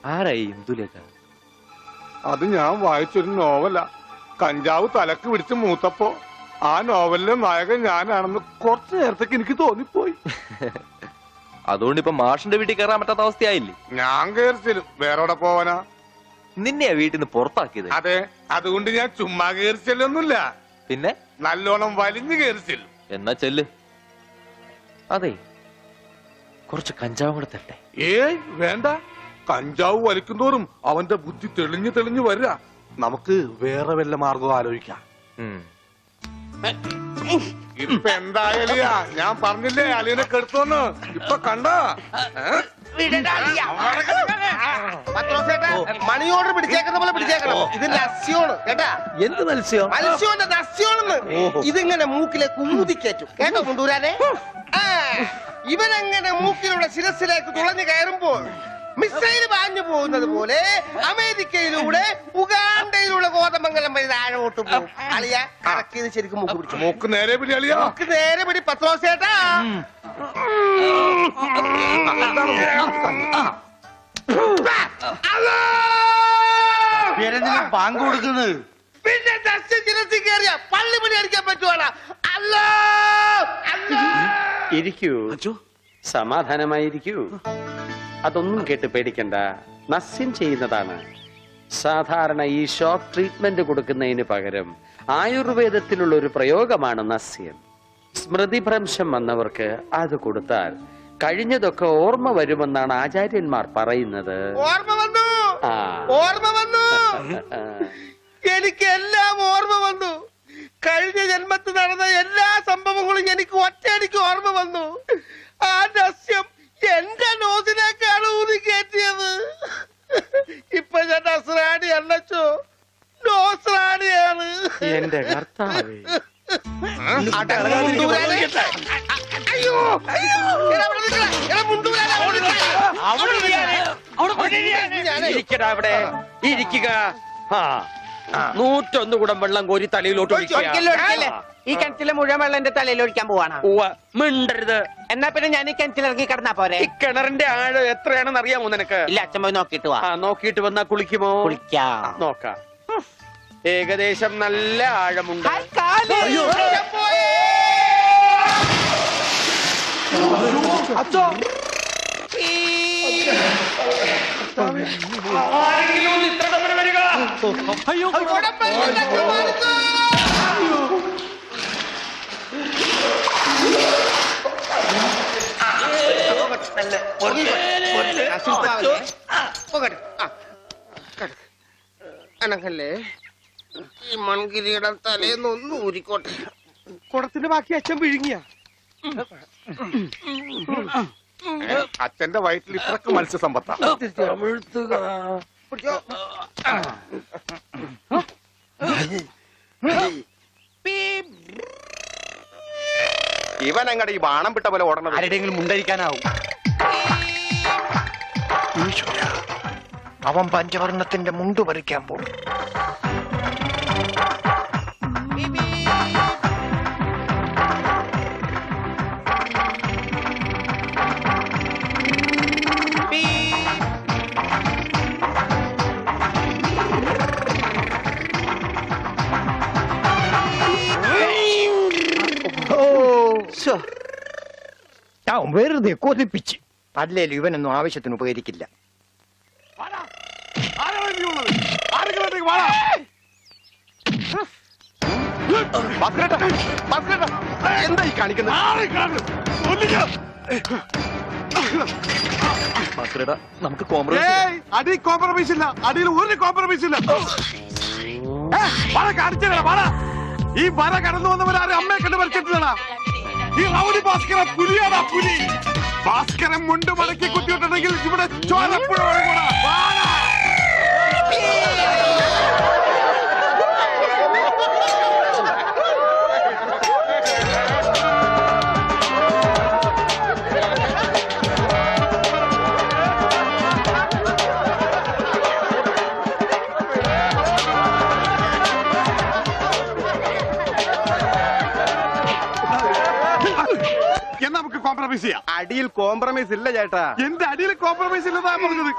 ആരായി ഇന്ദുലേഖ? അത് ഞാൻ വായിച്ചൊരു നോവലാ. കഞ്ചാവ് തലക്ക് പിടിച്ച് മൂത്തപ്പോ ആ നോവലിലെ നായകൻ ഞാനാണെന്ന് കുറച്ചു നേരത്തേക്ക് എനിക്ക് തോന്നിപ്പോയി. അതുകൊണ്ട് ഇപ്പൊ മാഷിന്റെ വീട്ടിൽ കയറാൻ പറ്റാത്ത അവസ്ഥയായില്ലേ? ഞാൻ കയറിച്ചിലും വേറെ പോവാനാ? നിന്നെയാ വീട്ടിൽ നിന്ന് പുറത്താക്കിയത്? അതെ, അതുകൊണ്ട് ഞാൻ ചുമ്മാ കയറിച്ചല്ലൊന്നുമില്ല, പിന്നെ നല്ലോണം വലിഞ്ഞു കയറിച്ചില്ല. എന്നാ ചെല്ല്. അതെ, കുറച്ച് കഞ്ചാവും കൂടെ തരട്ടെ. ഏയ് വേണ്ട, കഞ്ചാവ് വലിക്കുന്നോറും അവന്റെ ബുദ്ധി തെളിഞ്ഞു തെളിഞ്ഞു വരിക. നമുക്ക് വേറെ വല്ല മാർഗം ആലോചിക്കാം. ഇപ്പൊ എന്തായാലും ഞാൻ പറഞ്ഞില്ലേ അളിയനെ കെടുത്തോന്ന്. ഇപ്പൊ കണ്ടോ? മണി ഓർഡർ പിടിച്ചേക്കുന്ന പോലെ പിടിച്ചേക്കണം. ഇത് നസ്യോണ് കേട്ടാ. എന്ത് മത്സ്യം? മത്സ്യോന്റെ നസ്യോണെന്ന്. ഇതിങ്ങനെ മൂക്കിലേക്ക് ഊതിക്കേറ്റും കേട്ടോ കൊണ്ടുവരാനെ. ഇവനങ്ങനെ മൂക്കിലൂടെ ശിരസിലേക്ക് തുളഞ്ഞു കയറുമ്പോൾ മിസൈൽ പാഞ്ഞു പോകുന്നത് പോലെ അമേരിക്കയിലൂടെ ഉഗാണ്ടയിലൂടെ കോതമംഗലം വഴി താഴോട്ട് പോകും. അളിയ കറക്കിയത് ശരിക്കും മൂക്ക് പിടിച്ചു. മൂക്ക് നേരെ പിടി അളിയ, മൂക്ക് നേരെ പിടി പത്രോസേട്ടാ. ബാങ്ക് കൊടുക്കുന്നത് പിന്നെ ശിരസി കയറിയ പള്ളി പണി അടിക്കാൻ പറ്റുവാണ്. അല്ലോ ഇരിക്കൂ, സമാധാനമായിരിക്കൂ. അതൊന്നും കേട്ട് പേടിക്കണ്ട, നസ്യം ചെയ്യുന്നതാണ്. സാധാരണ ഈ ഷോക്ക് ട്രീറ്റ്മെന്റ് കൊടുക്കുന്നതിന് പകരം ആയുർവേദത്തിലുള്ള ഒരു പ്രയോഗമാണ് നസ്യം. സ്മൃതിഭ്രംശം വന്നവർക്ക് അത് കൊടുത്താൽ കഴിഞ്ഞതൊക്കെ ഓർമ്മ വരുമെന്നാണ് ആചാര്യന്മാർ പറയുന്നത്. ഓർമ്മ വന്നു, ഓർമ്മ വന്നു. എനിക്ക് എല്ലാം ഓർമ്മ വന്നു. കഴിഞ്ഞ ജന്മത്തിൽ നടന്ന എല്ലാ സംഭവങ്ങളും എനിക്ക് ഒറ്റയടിക്ക് ഓർമ്മ വന്നു. ആ നസ്യം എന്റെ നോസിലേക്കാണ് ഊതി കയറ്റിയത്. ഇപ്പൊ ഞാൻ നസ്രാണി അല്ലച്ചോ, നോസ്രാണിയാണ്. എന്റെ കർത്താവേ, അയ്യോ ഇരിക്കടാ അവിടെ, ഇരിക്കുക. 101 കുടം വെള്ളം കോരി തലയിലോട്ട് ഈ കിണറ്റിലെ മുഴുവൻ വെള്ളം എന്റെ തലയിൽ ഒഴിക്കാൻ പോവാണ്. മിണ്ടരുത്. എന്നാ പിന്നെ ഞാൻ ഈ കിണറ്റിൽ ഇറങ്ങി കിടന്നാ പോരെ? ഈ കിണറിന്റെ ആഴം എത്രയാണെന്ന് അറിയാമോ നിനക്ക്? ഇല്ല, അച്ഛൻ പോയി നോക്കിട്ട് വാ. നോക്കിയിട്ട് വന്നാ കുളിക്കുമോ? കുളിക്കാം. നോക്കാം. ഏകദേശം നല്ല ആഴമുണ്ട്. അച്ഛോ, അനക്കല്ലേ ഈ മൺകിരിയുടെ തലേന്നൊന്നും ഊരിക്കോട്ടെ. കുടത്തിന്റെ ബാക്കി അച്ഛൻ വിഴുങ്ങിയ. അച്ഛന്റെ വയറ്റിൽ ഇത്രക്ക് മത്സ്യസമ്പത്താ. ഇവൻ അങ്ങടെ ഈ ബാണം വിട്ട പോലെ ഓടണം. ആരുടെയെങ്കിലും മുണ്ടരിക്കാനാവും. അവൻ പഞ്ചവർണ്ണത്തിന്റെ മുണ്ടു പറിക്കാൻ പോകും. വെറുതെ കൊതിപ്പിച്ച് അല്ലേലും ഇവനൊന്നും ആവശ്യത്തിന് ഉപകരിക്കില്ല. എന്തായി കാണിക്കുന്നത്? നമുക്ക് കോംപ്രമൈസ്. അടി കോംപ്രമൈസ് ഇല്ല, അടിയിൽ ഒരു കോംപ്രമൈസ് ഇല്ല. ഈ വര കടന്നു വന്നവരാരും അമ്മയെ കണ്ട് വരച്ചിട്ടില്ല. ഈ റൗഡി ഭാസ്കര പുലിയാടാ, പുലി. ഭാസ്കരൻ മുണ്ട് മടക്കി കുത്തിയിട്ടുണ്ടെങ്കിൽ ഇവിടെ ചോരപ്പുഴ ഒഴുകൂടാ. അടിയിൽ കോംപ്രമൈസ് ഇല്ല ചേട്ടാ. എന്റെ അടിയിൽ കോംപ്രമൈസ് ഇല്ലെന്നാ പറഞ്ഞത്.